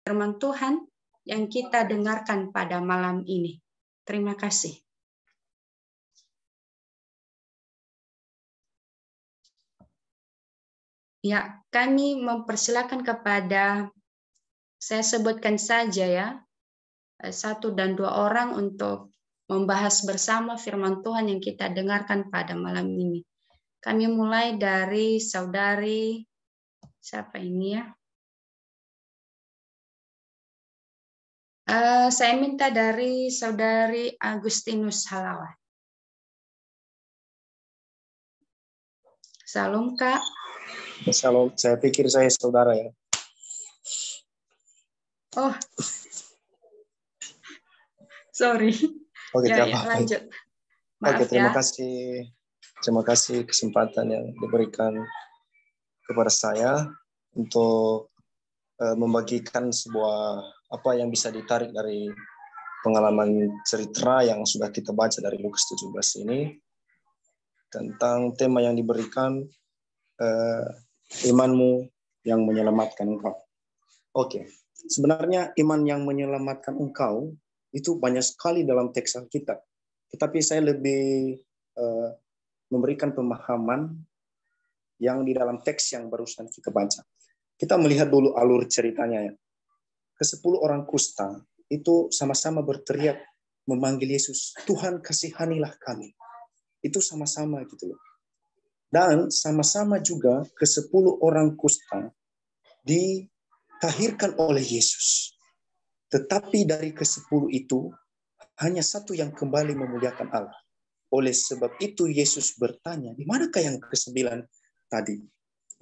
firman Tuhan yang kita dengarkan pada malam ini. Terima kasih. Ya, kami mempersilakan kepada, saya sebutkan saja ya, 1 dan 2 orang untuk membahas bersama firman Tuhan yang kita dengarkan pada malam ini. Kami mulai dari saudari, siapa ini ya? Saya minta dari saudari Agustinus Halawa. Salam Kak. Salam, saya pikir saya saudara ya. Oh, sorry. Oke, Ya, apa-apa. lanjut. Maaf Oke, terima ya. kasih. Terima kasih kesempatan yang diberikan kepada saya untuk membagikan sebuah apa yang bisa ditarik dari pengalaman cerita yang sudah kita baca dari Lukas 17 ini tentang tema yang diberikan imanmu yang menyelamatkan engkau. Oke, sebenarnya iman yang menyelamatkan engkau itu banyak sekali dalam teks Alkitab. Tetapi saya lebih memberikan pemahaman yang di dalam teks yang barusan kita baca. Kita melihat dulu alur ceritanya ya. Ke-10 orang kusta itu sama-sama berteriak memanggil Yesus, Tuhan kasihanilah kami. Itu sama-sama gitu loh. Dan sama-sama juga ke-10 orang kusta ditahirkan oleh Yesus. Tetapi dari ke-10 itu hanya 1 yang kembali memuliakan Allah. Oleh sebab itu Yesus bertanya, di manakah yang ke-9 tadi?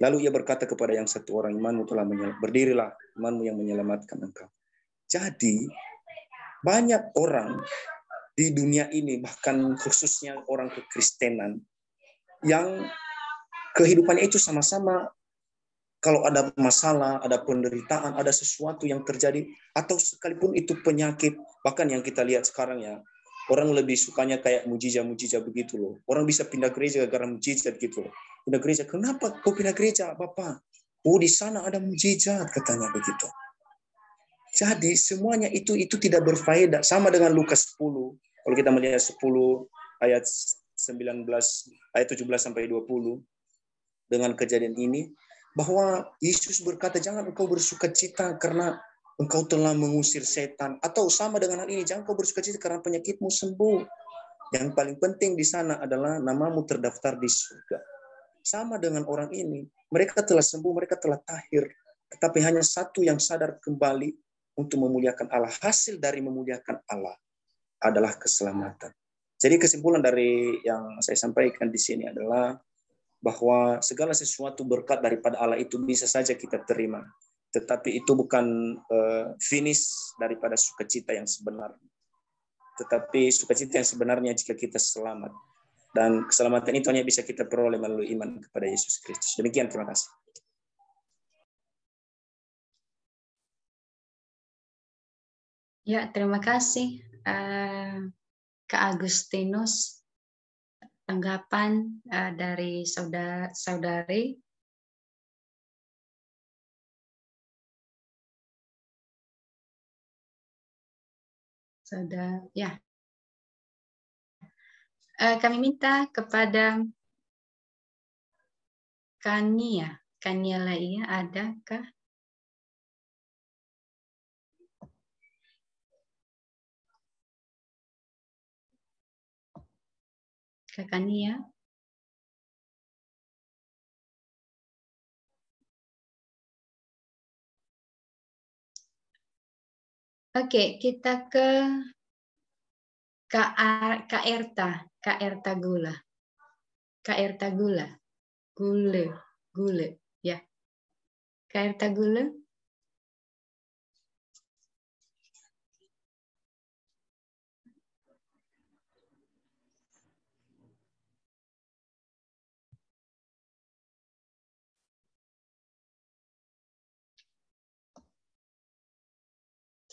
Lalu ia berkata kepada yang 1 orang, imanmu telah berdirilah, imanmu yang menyelamatkan engkau. Jadi banyak orang di dunia ini, bahkan khususnya orang kekristenan, yang kehidupannya itu sama-sama kalau ada masalah, ada penderitaan, ada sesuatu yang terjadi, atau sekalipun itu penyakit, bahkan yang kita lihat sekarang ya, orang lebih sukanya kayak mujizat-mujizat begitu loh. Orang bisa pindah gereja gara-gara mujizat gitu loh. Pindah gereja, kenapa kau pindah gereja, Bapak? Oh, di sana ada mujizat, katanya begitu. Jadi semuanya itu tidak berfaedah. Sama dengan Lukas 10. Kalau kita melihat 10 ayat 19, ayat 17 sampai 20 dengan kejadian ini, bahwa Yesus berkata, jangan engkau bersukacita karena engkau telah mengusir setan. Atau sama dengan hal ini, jangan engkau bersukacita karena penyakitmu sembuh. Yang paling penting di sana adalah namamu terdaftar di surga. Sama dengan orang ini, mereka telah sembuh, mereka telah tahir. Tetapi hanya 1 yang sadar kembali untuk memuliakan Allah. Hasil dari memuliakan Allah adalah keselamatan. Jadi kesimpulan dari yang saya sampaikan di sini adalah bahwa segala sesuatu berkat daripada Allah itu bisa saja kita terima. Tetapi itu bukan finish daripada sukacita yang sebenarnya. Tetapi sukacita yang sebenarnya jika kita selamat. Dan keselamatan itu hanya bisa kita peroleh melalui iman kepada Yesus Kristus. Demikian, terima kasih. Ya, terima kasih Kak Agustinus. Tanggapan dari saudari. Ya. Kami minta kepada Kania Laia, adakah? Kak Kania? Oke, kita ke Kak Erta Gula. Kak Erta Gula. Gule. Ya. Kak Erta Gula.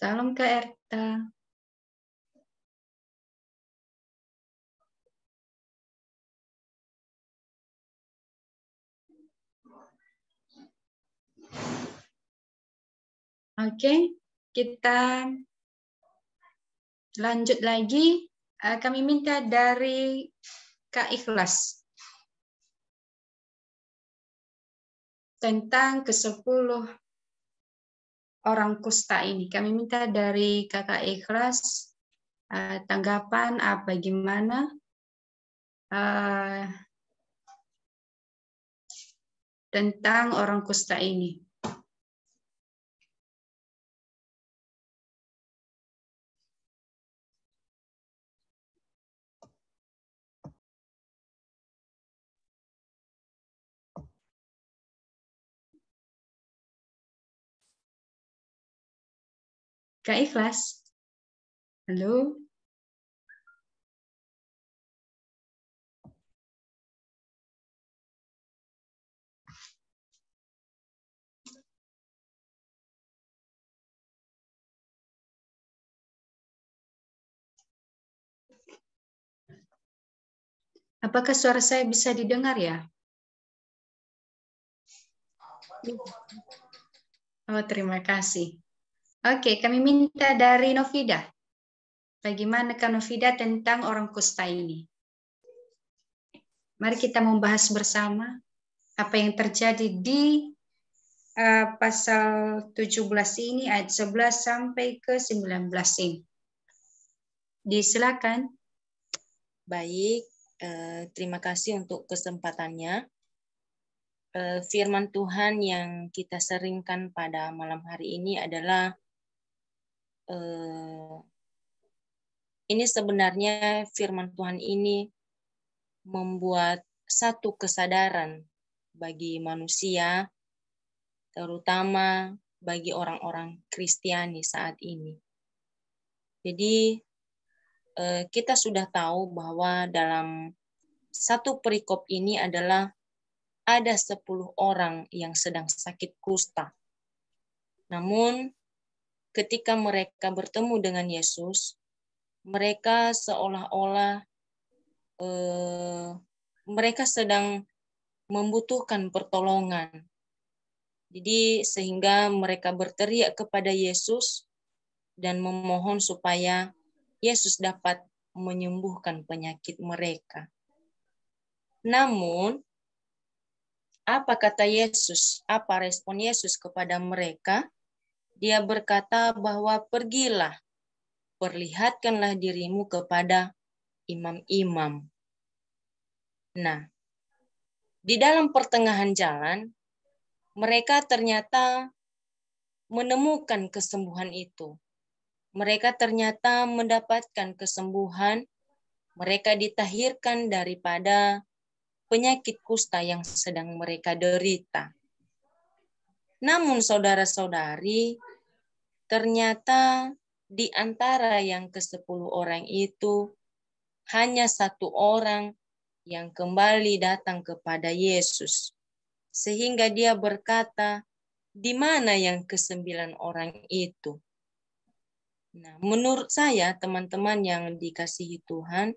Salam Kak Erta. Oke, kita lanjut lagi. Kami minta dari Kak Ikhlas tentang ke-10 orang kusta ini. Kami minta dari Kakak Ikhlas tanggapan apa gimana tentang orang kusta ini. Kak Ikhlas, halo. Apakah suara saya bisa didengar ya? Oh, terima kasih. Oke, kami minta dari Novida. Bagaimana Kak Novida tentang orang kusta ini? Mari kita membahas bersama apa yang terjadi di pasal 17 ini, ayat 11 sampai ke 19 ini. Disilakan. Baik, terima kasih untuk kesempatannya. Firman Tuhan yang kita seringkan pada malam hari ini adalah ini sebenarnya firman Tuhan ini membuat satu kesadaran bagi manusia, terutama bagi orang-orang Kristiani saat ini. Jadi kita sudah tahu bahwa dalam satu perikop ini adalah ada 10 orang yang sedang sakit kusta. Namun ketika mereka bertemu dengan Yesus, mereka seolah-olah mereka sedang membutuhkan pertolongan. Jadi sehingga mereka berteriak kepada Yesus dan memohon supaya Yesus dapat menyembuhkan penyakit mereka. Namun, apa kata Yesus? Apa respon Yesus kepada mereka? Dia berkata bahwa pergilah, perlihatkanlah dirimu kepada imam-imam. Nah, di dalam pertengahan jalan, mereka ternyata menemukan kesembuhan itu. Mereka ternyata mendapatkan kesembuhan, mereka ditahirkan daripada penyakit kusta yang sedang mereka derita. Namun saudara-saudari, ternyata di antara yang ke-10 orang itu, hanya 1 orang yang kembali datang kepada Yesus. Sehingga dia berkata, di mana yang ke-9 orang itu? Nah, menurut saya, teman-teman yang dikasihi Tuhan,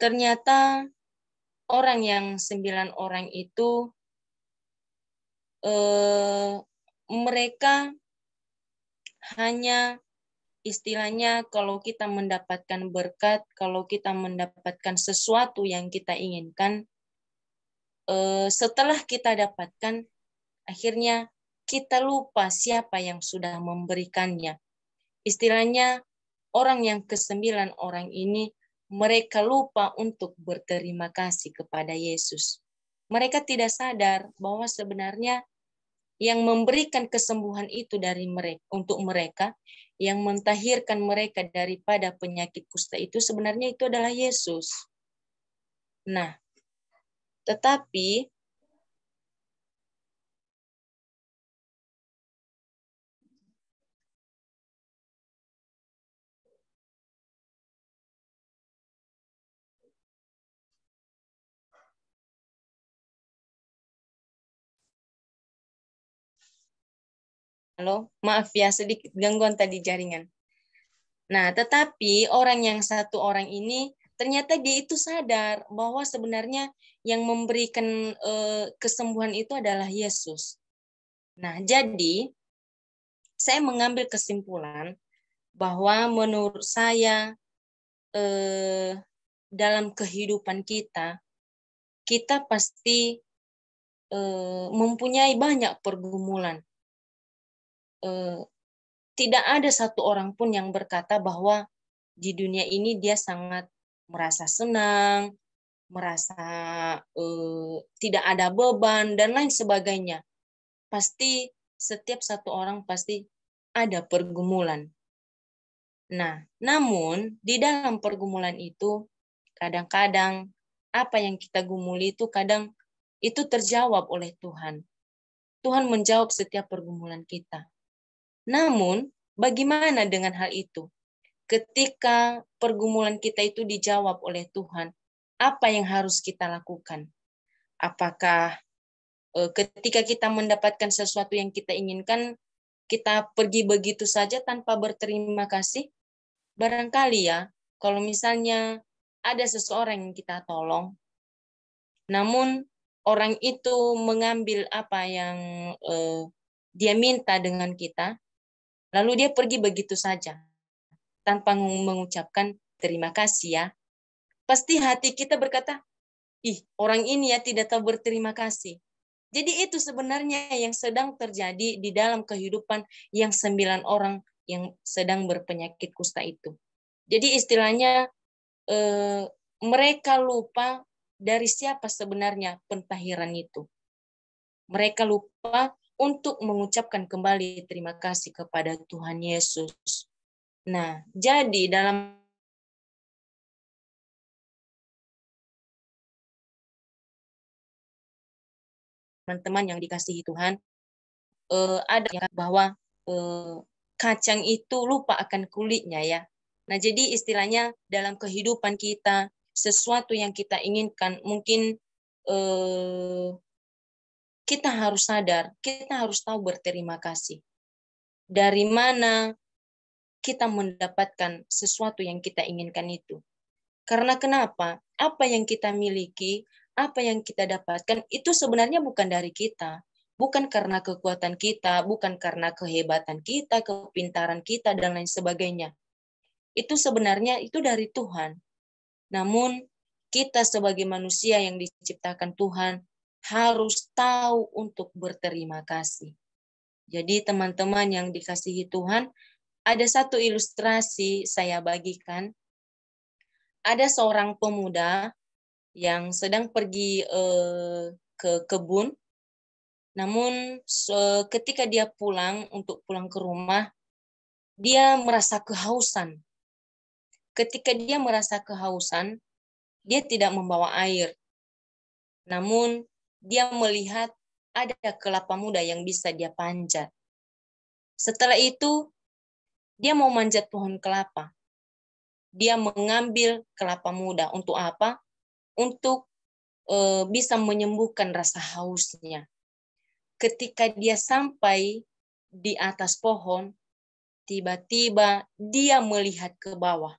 ternyata orang yang 9 orang itu, mereka hanya istilahnya kalau kita mendapatkan berkat, kalau kita mendapatkan sesuatu yang kita inginkan, setelah kita dapatkan, akhirnya kita lupa siapa yang sudah memberikannya. Istilahnya orang yang ke-9 orang ini, mereka lupa untuk berterima kasih kepada Yesus. Mereka tidak sadar bahwa sebenarnya yang memberikan kesembuhan itu dari mereka, untuk mereka, yang mentahirkan mereka daripada penyakit kusta itu sebenarnya itu adalah Yesus. Nah, tetapi halo, maaf ya sedikit gangguan tadi jaringan. Nah, tetapi orang yang 1 orang ini ternyata dia itu sadar bahwa sebenarnya yang memberikan kesembuhan itu adalah Yesus. Nah, jadi saya mengambil kesimpulan bahwa menurut saya dalam kehidupan kita pasti mempunyai banyak pergumulan. Tidak ada satu orang pun yang berkata bahwa di dunia ini dia sangat merasa senang, merasa tidak ada beban, dan lain sebagainya. Pasti setiap satu orang pasti ada pergumulan. Nah, namun di dalam pergumulan itu, kadang-kadang apa yang kita gumuli itu kadang itu terjawab oleh Tuhan. Tuhan menjawab setiap pergumulan kita. Namun, bagaimana dengan hal itu? Ketika pergumulan kita itu dijawab oleh Tuhan, apa yang harus kita lakukan? Apakah ketika kita mendapatkan sesuatu yang kita inginkan, kita pergi begitu saja tanpa berterima kasih? Barangkali ya, kalau misalnya ada seseorang yang kita tolong, namun orang itu mengambil apa yang dia minta dengan kita, lalu dia pergi begitu saja, tanpa mengucapkan terima kasih ya. Pasti hati kita berkata, ih, orang ini ya tidak tahu berterima kasih. Jadi itu sebenarnya yang sedang terjadi di dalam kehidupan yang 9 orang yang sedang berpenyakit kusta itu. Jadi istilahnya mereka lupa dari siapa sebenarnya pentahiran itu. Mereka lupa untuk mengucapkan kembali terima kasih kepada Tuhan Yesus. Nah, jadi dalam teman-teman yang dikasihi Tuhan, ada bahwa kacang itu lupa akan kulitnya ya. Nah, jadi istilahnya dalam kehidupan kita, sesuatu yang kita inginkan, mungkin kita harus sadar, kita harus tahu berterima kasih. Dari mana kita mendapatkan sesuatu yang kita inginkan itu. Karena kenapa? Apa yang kita miliki, apa yang kita dapatkan, itu sebenarnya bukan dari kita. Bukan karena kekuatan kita, bukan karena kehebatan kita, kepintaran kita, dan lain sebagainya. Itu sebenarnya itu dari Tuhan. Namun, kita sebagai manusia yang diciptakan Tuhan, harus tahu untuk berterima kasih. Jadi teman-teman yang dikasihi Tuhan, ada satu ilustrasi saya bagikan. Ada seorang pemuda yang sedang pergi ke kebun. Namun ketika dia untuk pulang ke rumah, dia merasa kehausan. Ketika dia merasa kehausan, dia tidak membawa air. Namun dia melihat ada kelapa muda yang bisa dia panjat. Setelah itu, dia mau manjat pohon kelapa. Dia mengambil kelapa muda untuk apa? Untuk bisa menyembuhkan rasa hausnya. Ketika dia sampai di atas pohon, tiba-tiba dia melihat ke bawah.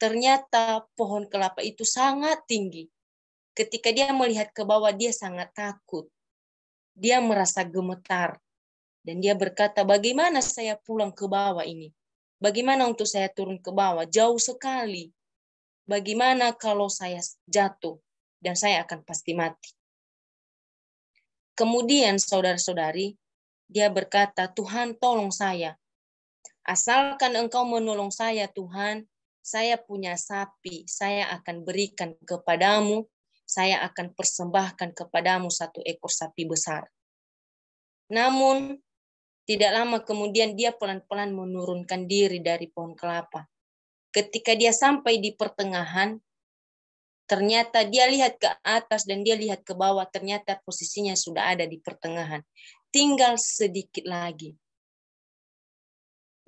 Ternyata pohon kelapa itu sangat tinggi. Ketika dia melihat ke bawah, dia sangat takut. Dia merasa gemetar. Dan dia berkata, bagaimana saya pulang ke bawah ini? Bagaimana untuk saya turun ke bawah? Jauh sekali. Bagaimana kalau saya jatuh dan saya akan pasti mati? Kemudian saudara-saudari, dia berkata, Tuhan tolong saya. Asalkan engkau menolong saya Tuhan, saya punya sapi, saya akan berikan kepadamu, saya akan persembahkan kepadamu 1 ekor sapi besar. Namun, tidak lama kemudian dia pelan-pelan menurunkan diri dari pohon kelapa. Ketika dia sampai di pertengahan, ternyata dia lihat ke atas dan dia lihat ke bawah, ternyata posisinya sudah ada di pertengahan. Tinggal sedikit lagi.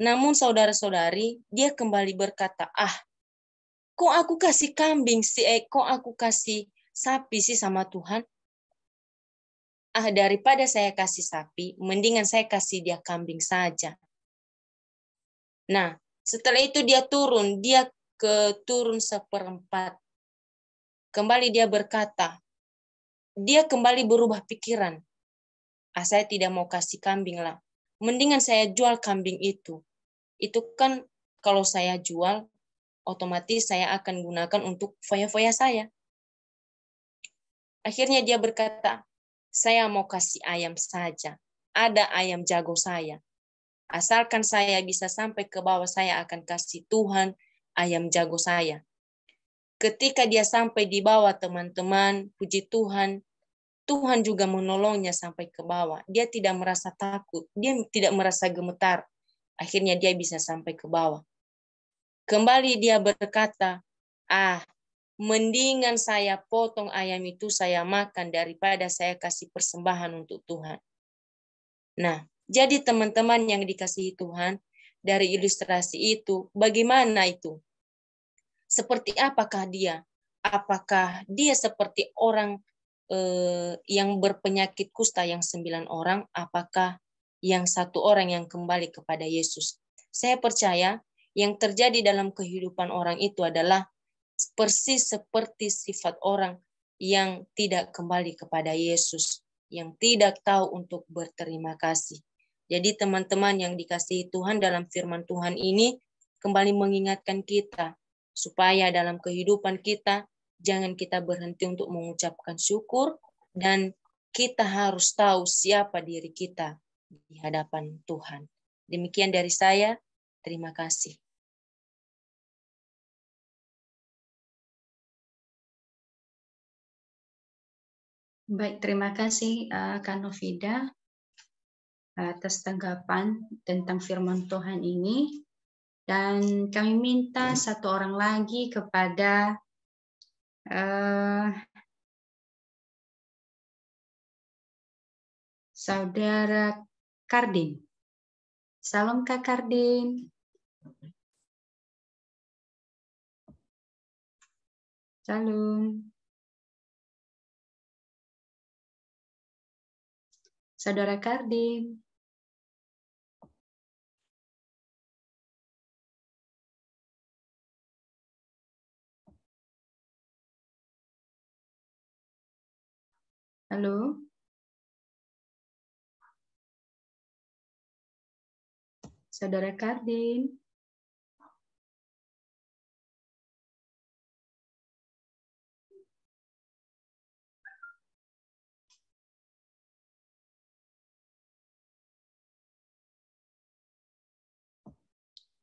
Namun saudara-saudari, dia kembali berkata, kok aku kasih kambing sih, kok aku kasih sapi sih sama Tuhan? Daripada saya kasih sapi, mendingan saya kasih dia kambing saja. Nah, setelah itu dia turun turun 1/4. Kembali dia berkata, dia kembali berubah pikiran. Saya tidak mau kasih kambing lah. mendingan saya jual kambing itu. Itu kan kalau saya jual, otomatis saya akan gunakan untuk foya-foya saya. Akhirnya dia berkata, saya mau kasih ayam saja. Ada ayam jago saya. Asalkan saya bisa sampai ke bawah, saya akan kasih Tuhan ayam jago saya. Ketika dia sampai di bawah, teman-teman, puji Tuhan, Tuhan juga menolongnya sampai ke bawah. Dia tidak merasa takut, dia tidak merasa gemetar. Akhirnya dia bisa sampai ke bawah. Kembali dia berkata, mendingan saya potong ayam itu, saya makan daripada saya kasih persembahan untuk Tuhan. Nah, jadi teman-teman yang dikasihi Tuhan, dari ilustrasi itu, bagaimana itu? Seperti apakah dia? Apakah dia seperti orang yang berpenyakit kusta yang 9 orang? Apakah yang 1 orang yang kembali kepada Yesus? Saya percaya yang terjadi dalam kehidupan orang itu adalah persis seperti sifat orang yang tidak kembali kepada Yesus, yang tidak tahu untuk berterima kasih. Jadi teman-teman yang dikasihi Tuhan, dalam firman Tuhan ini kembali mengingatkan kita supaya dalam kehidupan kita jangan kita berhenti untuk mengucapkan syukur, dan kita harus tahu siapa diri kita di hadapan Tuhan. Demikian dari saya, terima kasih. Baik, terima kasih Kak Novida atas tanggapan tentang firman Tuhan ini. Dan kami minta 1 orang lagi kepada Saudara Kardin. Salam Kak Kardin. Salam. Saudara Kardin. Halo. Saudara Kardin.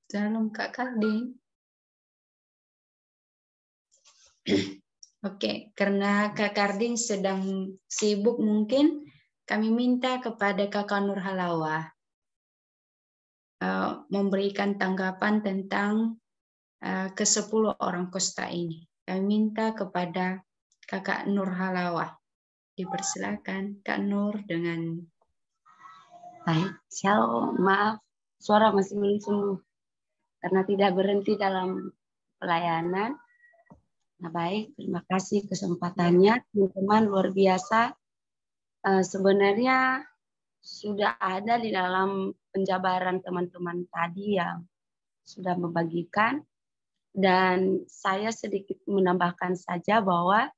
Salam Kak Kardin. Oke, karena Kak Kardin sedang sibuk mungkin kami minta kepada Kakak Nur Halawa memberikan tanggapan tentang ke-10 orang kusta ini. Kami minta kepada Kakak Nur Halawa. Dipersilakan Kak Nur dengan baik. Shalom, maaf suara masih belum sembuh karena tidak berhenti dalam pelayanan. Nah, baik, terima kasih kesempatannya, teman-teman, luar biasa. Sebenarnya sudah ada di dalam penjabaran teman-teman tadi yang sudah membagikan, dan saya sedikit menambahkan saja bahwa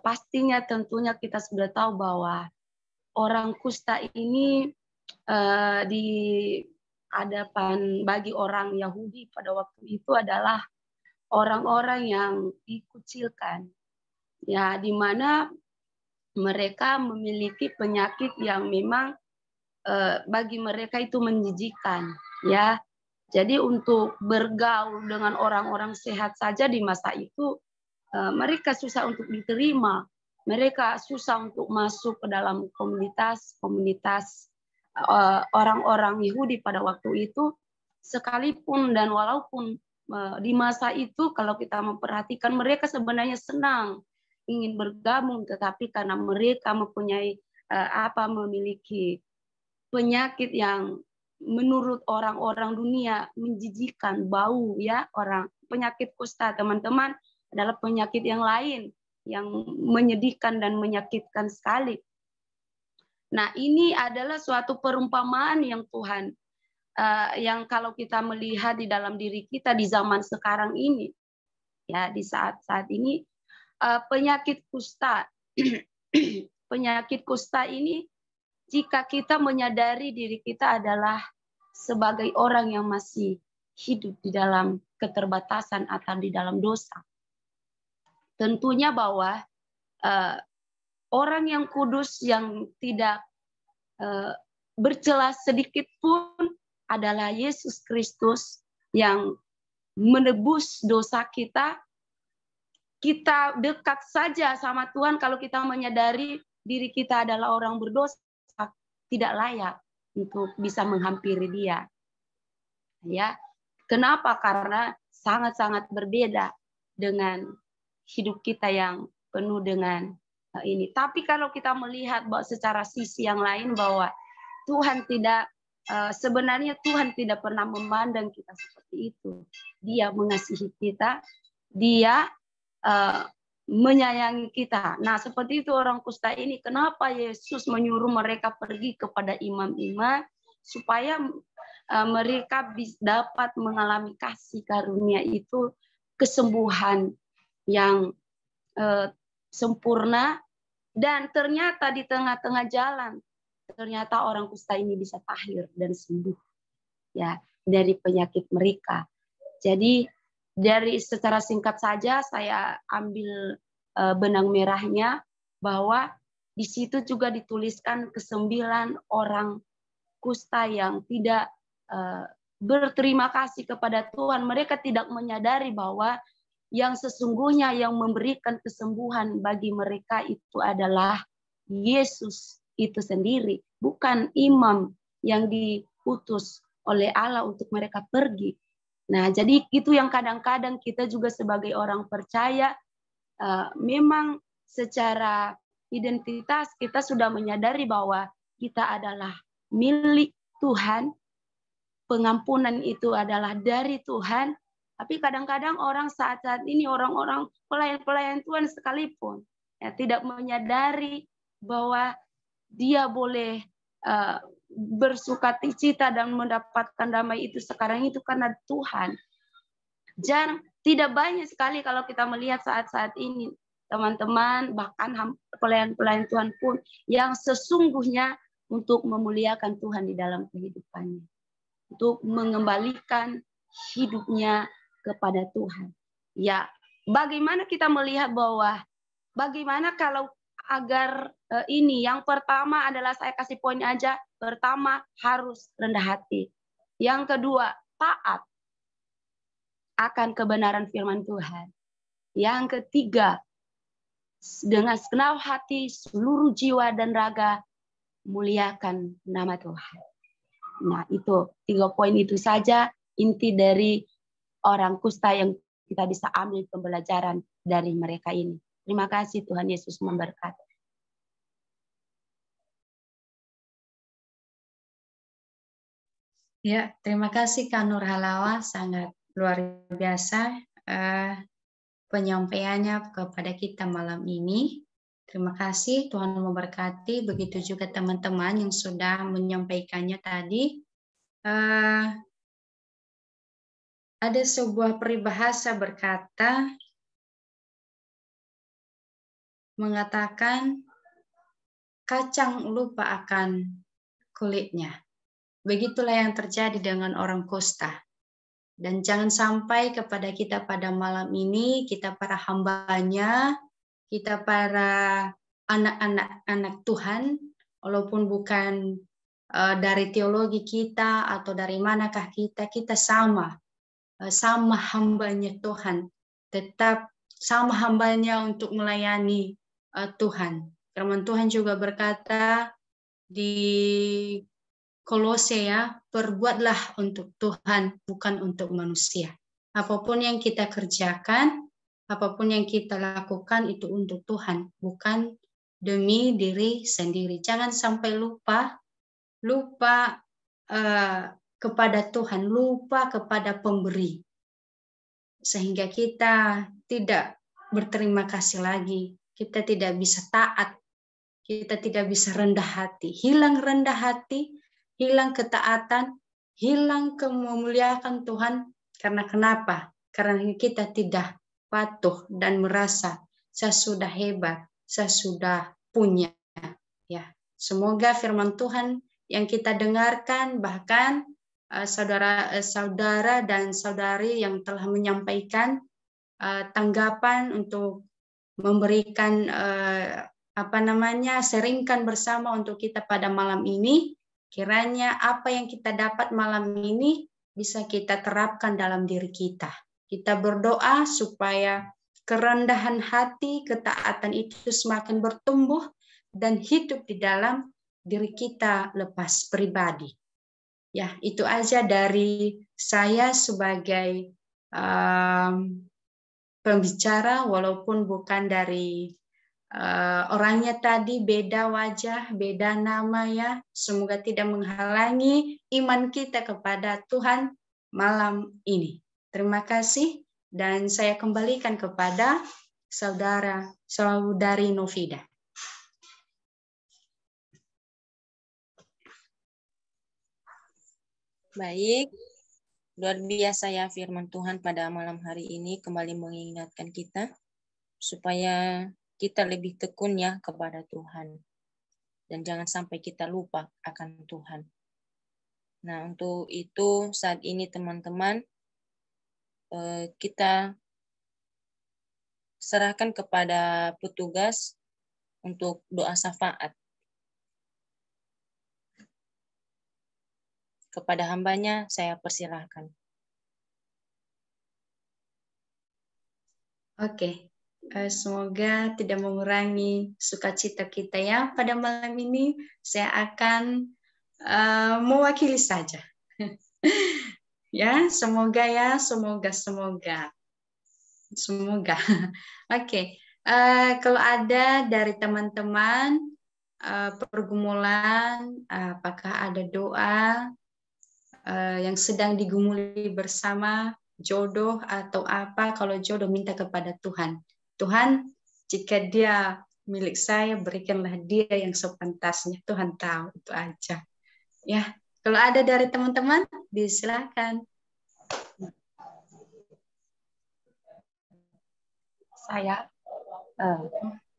pastinya tentunya kita sudah tahu bahwa orang kusta ini di hadapan bagi orang Yahudi pada waktu itu adalah orang-orang yang dikucilkan, ya, di mana mereka memiliki penyakit yang memang bagi mereka itu menjijikan, ya. Jadi untuk bergaul dengan orang-orang sehat saja di masa itu mereka susah untuk diterima, mereka susah untuk masuk ke dalam komunitas orang-orang Yahudi pada waktu itu, sekalipun dan walaupun di masa itu kalau kita memperhatikan mereka sebenarnya senang ingin bergabung, tetapi karena mereka mempunyai memiliki penyakit yang menurut orang-orang dunia menjijikan, bau, ya, penyakit kusta teman-teman adalah penyakit yang lain yang menyedihkan dan menyakitkan sekali. Nah, ini adalah suatu perumpamaan yang Tuhan yang kalau kita melihat di dalam diri kita di zaman sekarang ini, ya, di saat-saat ini penyakit kusta penyakit kusta ini jika kita menyadari diri kita adalah sebagai orang yang masih hidup di dalam keterbatasan atau di dalam dosa. Tentunya bahwa orang yang kudus yang tidak bercela sedikit pun adalah Yesus Kristus yang menebus dosa kita. Kita dekat saja sama Tuhan kalau kita menyadari diri kita adalah orang berdosa, tidak layak untuk bisa menghampiri Dia. Ya, kenapa? Karena sangat-sangat berbeda dengan hidup kita yang penuh dengan ini. Tapi kalau kita melihat bahwa secara sisi yang lain bahwa Tuhan tidak, sebenarnya Tuhan tidak pernah memandang kita seperti itu. Dia mengasihi kita, Dia menyayangi kita. Nah, seperti itu orang kusta ini. Kenapa Yesus menyuruh mereka pergi kepada imam-imam supaya mereka dapat mengalami kasih karunia itu, kesembuhan yang sempurna. Dan ternyata di tengah-tengah jalan, ternyata orang kusta ini bisa tahir dan sembuh ya dari penyakit mereka. Jadi dari secara singkat saja saya ambil benang merahnya bahwa di situ juga dituliskan ke-9 orang kusta yang tidak berterima kasih kepada Tuhan. Mereka tidak menyadari bahwa yang sesungguhnya yang memberikan kesembuhan bagi mereka itu adalah Yesus itu sendiri, bukan imam yang diutus oleh Allah untuk mereka pergi. Nah, jadi itu yang kadang-kadang kita juga sebagai orang percaya, memang secara identitas kita sudah menyadari bahwa kita adalah milik Tuhan, pengampunan itu adalah dari Tuhan. Tapi kadang-kadang orang saat-saat ini, orang-orang pelayan-pelayan Tuhan sekalipun ya, tidak menyadari bahwa dia boleh bersukacita dan mendapatkan damai itu sekarang itu karena Tuhan. Dan tidak banyak sekali kalau kita melihat saat-saat ini teman-teman, bahkan pelayan-pelayan Tuhan pun yang sesungguhnya untuk memuliakan Tuhan di dalam kehidupannya, untuk mengembalikan hidupnya kepada Tuhan. Ya, bagaimana kita melihat bahwa bagaimana kalau agar ini, yang pertama adalah saya kasih poin aja. Pertama, harus rendah hati. Yang kedua, taat akan kebenaran firman Tuhan. Yang ketiga, dengan segenap hati, seluruh jiwa dan raga, muliakan nama Tuhan. Nah, itu 3 poin itu saja inti dari orang kusta yang kita bisa ambil pembelajaran dari mereka ini. Terima kasih, Tuhan Yesus memberkati. Ya, terima kasih Kak Nur Halawa, sangat luar biasa penyampaiannya kepada kita malam ini. Terima kasih, Tuhan memberkati. Begitu juga teman-teman yang sudah menyampaikannya tadi. Ada sebuah peribahasa berkata, mengatakan kacang lupa akan kulitnya. Begitulah yang terjadi dengan orang kusta. Dan jangan sampai kepada kita pada malam ini, kita para hambanya, kita para anak-anak Tuhan, walaupun bukan dari teologi kita atau dari manakah kita sama hambanya Tuhan, tetap sama hambanya untuk melayani Tuhan. Firman Tuhan juga berkata di Kolose ya, berbuatlah untuk Tuhan, bukan untuk manusia. Apapun yang kita kerjakan, apapun yang kita lakukan itu untuk Tuhan, bukan demi diri sendiri. Jangan sampai lupa kepada Tuhan, lupa kepada pemberi. Sehingga kita tidak berterima kasih lagi, kita tidak bisa taat, kita tidak bisa rendah hati. Hilang rendah hati, hilang ketaatan, hilang kemuliaan Tuhan. Karena kenapa? Karena kita tidak patuh dan merasa saya sudah hebat, saya sudah punya. Ya, Semoga firman Tuhan yang kita dengarkan, bahkan saudara-saudara dan saudari yang telah menyampaikan tanggapan untuk memberikan sharingkan bersama untuk kita pada malam ini. Kiranya apa yang kita dapat malam ini bisa kita terapkan dalam diri kita. Kita berdoa supaya kerendahan hati, ketaatan itu semakin bertumbuh dan hidup di dalam diri kita lepas pribadi. Ya, itu aja dari saya sebagai pembicara, walaupun bukan dari orangnya tadi, beda wajah, beda nama ya. Semoga tidak menghalangi iman kita kepada Tuhan malam ini. Terima kasih dan saya kembalikan kepada saudari Novida. Baik, luar biasa ya firman Tuhan pada malam hari ini kembali mengingatkan kita supaya kita lebih tekun ya kepada Tuhan. Dan jangan sampai kita lupa akan Tuhan. Nah, untuk itu saat ini teman-teman, kita serahkan kepada petugas untuk doa syafaat. Kepada hambanya saya persilahkan. Oke. Semoga tidak mengurangi sukacita kita ya pada malam ini. Saya akan mewakili saja. Ya, semoga ya, semoga. Oke. Kalau ada dari teman-teman pergumulan, apakah ada doa yang sedang digumuli bersama, jodoh atau apa? Kalau jodoh minta kepada Tuhan. Tuhan, jika dia milik saya, berikanlah dia yang sepantasnya. Tuhan tahu, itu aja. Ya, kalau ada dari teman-teman, disilakan. Saya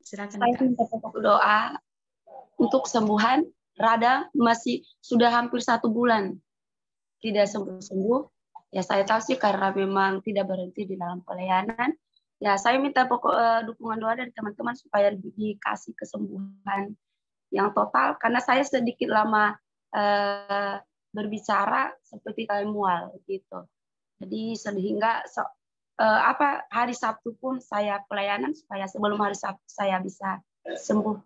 silakan. Saya minta doa untuk kesembuhan. Rada masih sudah hampir 1 bulan tidak sembuh-sembuh. Ya saya tahu sih karena memang tidak berhenti di dalam pelayanan. Ya saya minta dukungan doa dari teman-teman supaya dikasih kesembuhan yang total. Karena saya sedikit lama berbicara seperti kayak mual gitu. Jadi sehingga hari Sabtu pun saya pelayanan supaya sebelum hari Sabtu saya bisa sembuh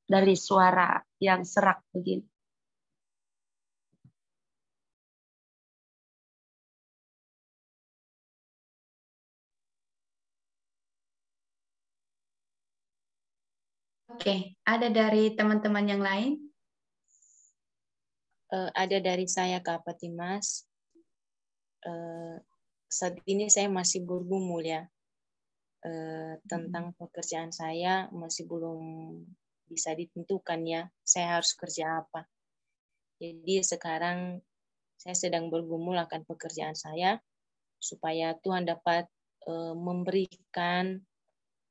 dari suara yang serak begini. Oke, ada dari teman-teman yang lain? Ada dari saya Kak Patimas. Saat ini saya masih bergumul ya tentang pekerjaan saya, masih belum bisa ditentukan ya saya harus kerja apa. Jadi sekarang saya sedang bergumul akan pekerjaan saya supaya Tuhan dapat memberikan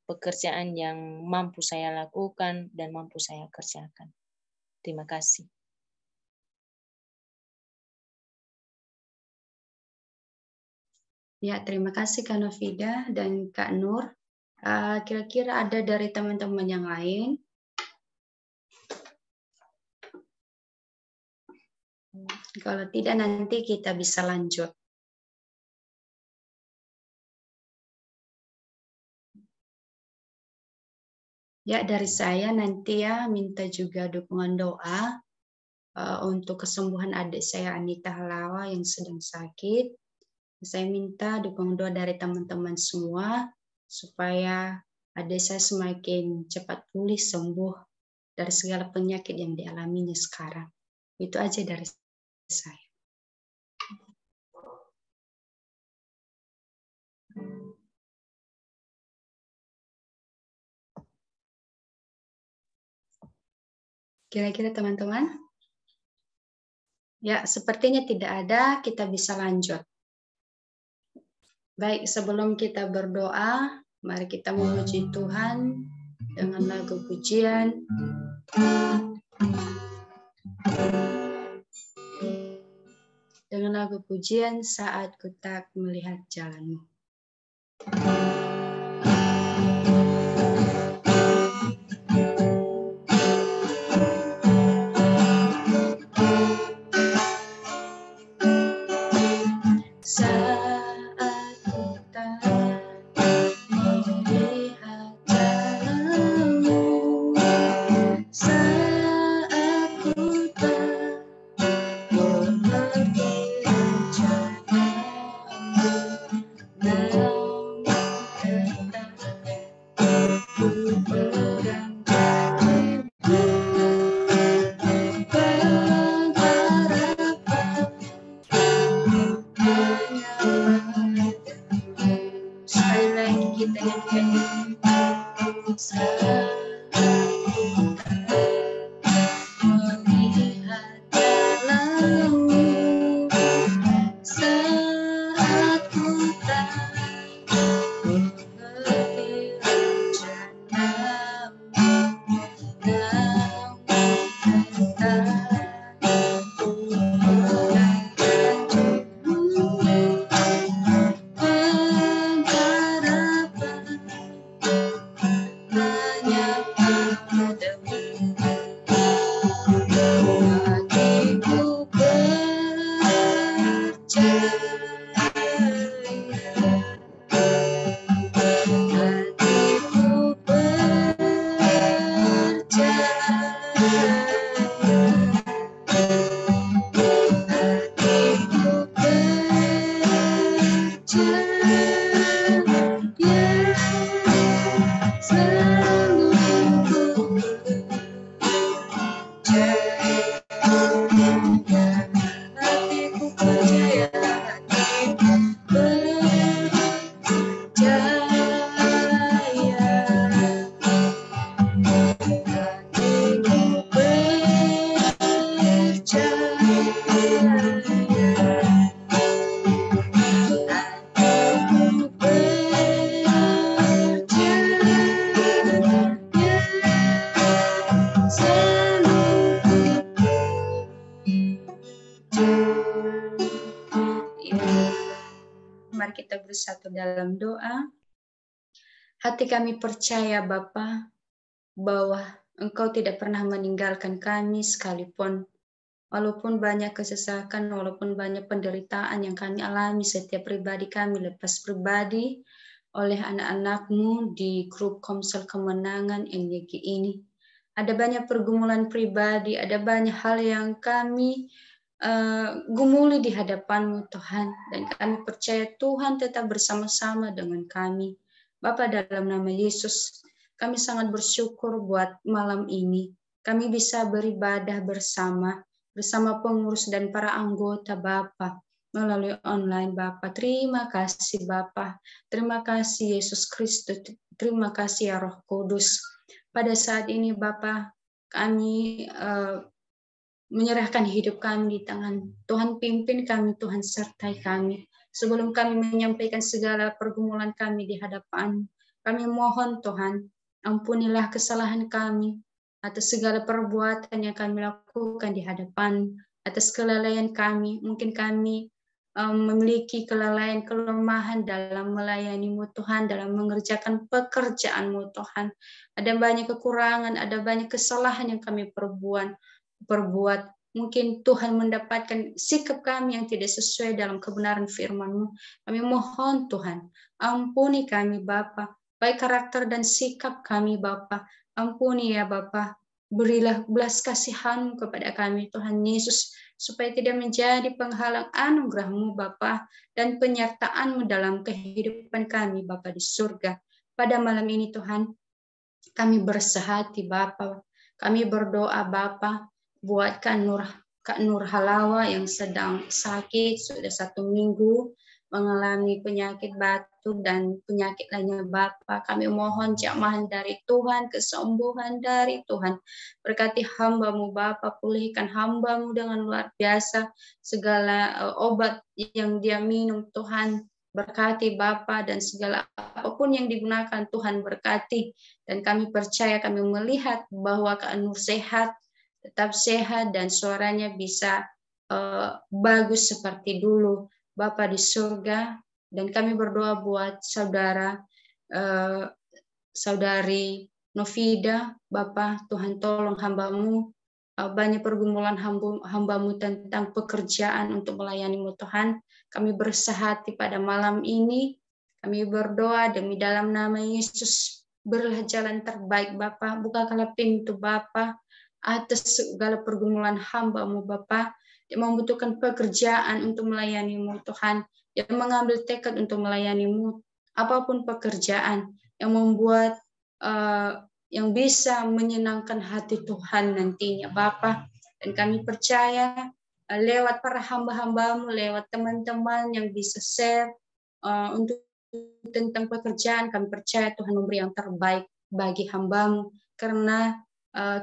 pekerjaan yang mampu saya lakukan dan mampu saya kerjakan. Terima kasih. Ya, terima kasih Kak Novida dan Kak Nur. Kira-kira ada dari teman-teman yang lain? Kalau tidak, nanti kita bisa lanjut. Ya, dari saya nanti ya minta juga dukungan doa untuk kesembuhan adik saya Anita Halawa yang sedang sakit. Saya minta dukungan doa dari teman-teman semua supaya adik saya semakin cepat pulih sembuh dari segala penyakit yang dialaminya sekarang. Itu aja dari saya. Kira-kira teman-teman? Ya, sepertinya tidak ada, kita bisa lanjut. Baik, sebelum kita berdoa, mari kita memuji Tuhan dengan lagu pujian. Dengan lagu pujian Saat Ku Tak Melihat Jalanmu. Bersatu dalam doa. Hati kami percaya Bapa bahwa Engkau tidak pernah meninggalkan kami sekalipun. Walaupun banyak kesesakan, walaupun banyak penderitaan yang kami alami setiap pribadi kami lepas pribadi oleh anak-anak-Mu di grup Komsel Kemenangan NYG ini. Ada banyak pergumulan pribadi, ada banyak hal yang kami gumuli di hadapan-Mu Tuhan, dan kami percaya Tuhan tetap bersama-sama dengan kami. Bapa, dalam nama Yesus, kami sangat bersyukur buat malam ini. Kami bisa beribadah bersama pengurus dan para anggota Bapa melalui online Bapa. Terima kasih Bapa, terima kasih Yesus Kristus, terima kasih ya Roh Kudus. Pada saat ini Bapa, kami menyerahkan hidup kami di tangan Tuhan. Pimpin kami, Tuhan sertai kami. Sebelum kami menyampaikan segala pergumulan kami di hadapan, kami mohon Tuhan, ampunilah kesalahan kami atas segala perbuatan yang kami lakukan di hadapan, atas kelalaian kami. Mungkin kami memiliki kelalaian, kelemahan dalam melayani-Mu Tuhan, dalam mengerjakan pekerjaan-Mu Tuhan. Ada banyak kekurangan, ada banyak kesalahan yang kami perbuat. Mungkin Tuhan mendapatkan sikap kami yang tidak sesuai dalam kebenaran firman-Mu. Kami mohon Tuhan, ampuni kami Bapa, baik karakter dan sikap kami Bapa. Ampuni ya Bapa, berilah belas kasihan-Mu kepada kami Tuhan Yesus, supaya tidak menjadi penghalang anugerah-Mu Bapa dan penyertaan-Mu dalam kehidupan kami Bapa di surga. Pada malam ini Tuhan, kami bersehati Bapa, kami berdoa Bapa, buat Kak Nur Halawa yang sedang sakit sudah 1 minggu, mengalami penyakit batuk dan penyakit lainnya Bapa. Kami mohon jamahan dari Tuhan, kesembuhan dari Tuhan. Berkati hamba-Mu Bapa, pulihkan hamba-Mu dengan luar biasa. Segala obat yang dia minum Tuhan, berkati Bapa, dan segala apapun yang digunakan Tuhan berkati. Dan kami percaya, kami melihat bahwa Kak Nur sehat, tetap sehat dan suaranya bisa bagus seperti dulu. Bapa di surga, dan kami berdoa buat saudari Novida, Bapa, Tuhan tolong hamba-Mu, banyak pergumulan hamba-Mu tentang pekerjaan untuk melayani-Mu Tuhan. Kami bersahati pada malam ini, kami berdoa demi dalam nama Yesus, berilah jalan terbaik Bapa, bukakanlah pintu Bapa atas segala pergumulan hamba-Mu Bapa, yang membutuhkan pekerjaan untuk melayani-Mu Tuhan, yang mengambil tekad untuk melayani-Mu, apapun pekerjaan yang membuat yang bisa menyenangkan hati Tuhan nantinya Bapa. Dan kami percaya lewat para hamba-hamba-Mu, lewat teman-teman yang bisa share untuk tentang pekerjaan, kami percaya Tuhan memberi yang terbaik bagi hamba-Mu, karena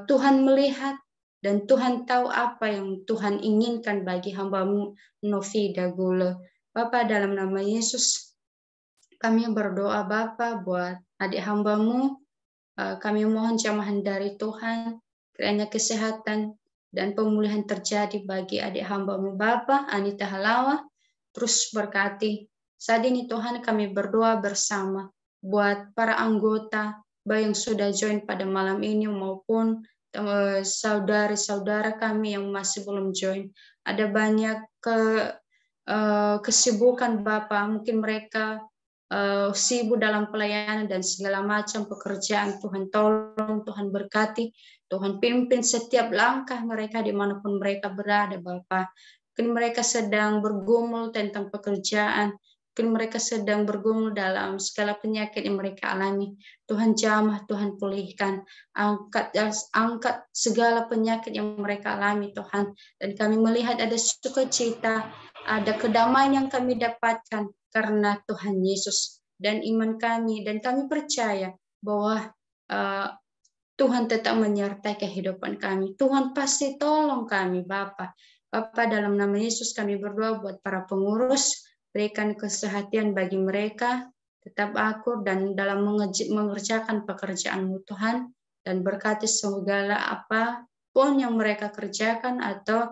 Tuhan melihat dan Tuhan tahu apa yang Tuhan inginkan bagi hamba-Mu Novida Gule. Bapa, dalam nama Yesus, kami berdoa Bapa buat adik hamba-Mu. Kami mohon jamahan dari Tuhan, kiranya kesehatan dan pemulihan terjadi bagi adik hamba-Mu Bapa Anita Halawa. Terus berkati. Saat ini Tuhan kami berdoa bersama buat para anggota, baik yang sudah join pada malam ini maupun saudara-saudara kami yang masih belum join. Ada banyak kesibukan Bapa, mungkin mereka sibuk dalam pelayanan dan segala macam pekerjaan. Tuhan tolong, Tuhan berkati, Tuhan pimpin setiap langkah mereka dimanapun mereka berada Bapa. Mungkin mereka sedang bergumul tentang pekerjaan, mungkin mereka sedang bergumul dalam segala penyakit yang mereka alami. Tuhan jamah, Tuhan pulihkan, angkat segala penyakit yang mereka alami Tuhan. Dan kami melihat ada sukacita, ada kedamaian yang kami dapatkan karena Tuhan Yesus dan iman kami. Dan kami percaya bahwa Tuhan tetap menyertai kehidupan kami. Tuhan pasti tolong kami Bapa. Bapa, dalam nama Yesus kami berdoa buat para pengurus, berikan kesehatan bagi mereka, tetap akur dan dalam mengerjakan pekerjaan-Mu Tuhan, dan berkati segala apapun yang mereka kerjakan atau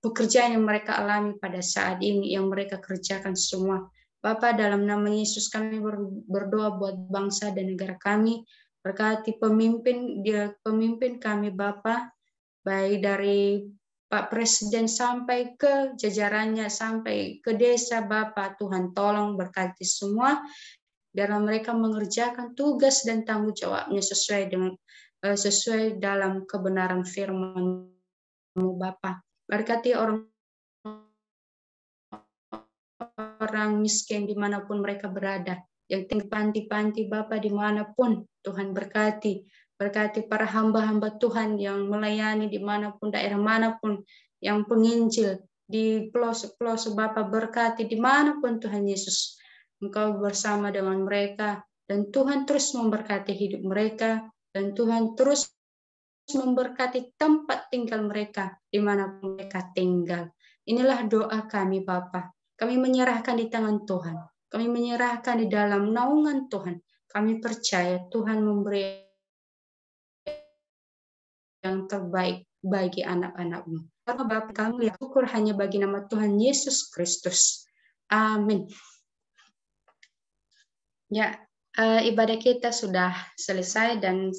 pekerjaan yang mereka alami pada saat ini, yang mereka kerjakan semua. Bapa, dalam nama Yesus kami berdoa buat bangsa dan negara kami, berkati pemimpin kami Bapa, baik dari Pak Presiden sampai ke jajarannya, sampai ke desa Bapa. Tuhan tolong berkati semua dalam mereka mengerjakan tugas dan tanggung jawabnya sesuai dalam kebenaran firman-Mu Bapa. Berkati orang miskin dimanapun mereka berada, yang tinggal panti-panti Bapa dimanapun, Tuhan berkati para hamba-hamba Tuhan yang melayani dimanapun, daerah manapun, yang penginjil di pelosok-pelosok Bapa, berkati dimanapun Tuhan Yesus, Engkau bersama dengan mereka, dan Tuhan terus memberkati hidup mereka, dan Tuhan terus memberkati tempat tinggal mereka dimanapun mereka tinggal. Inilah doa kami Bapa. Kami menyerahkan di tangan Tuhan. Kami menyerahkan di dalam naungan Tuhan. Kami percaya Tuhan memberi yang terbaik bagi anak-anak-Mu. Karena Bapa, kami syukur hanya bagi nama Tuhan Yesus Kristus. Amin. Ya, ibadah kita sudah selesai dan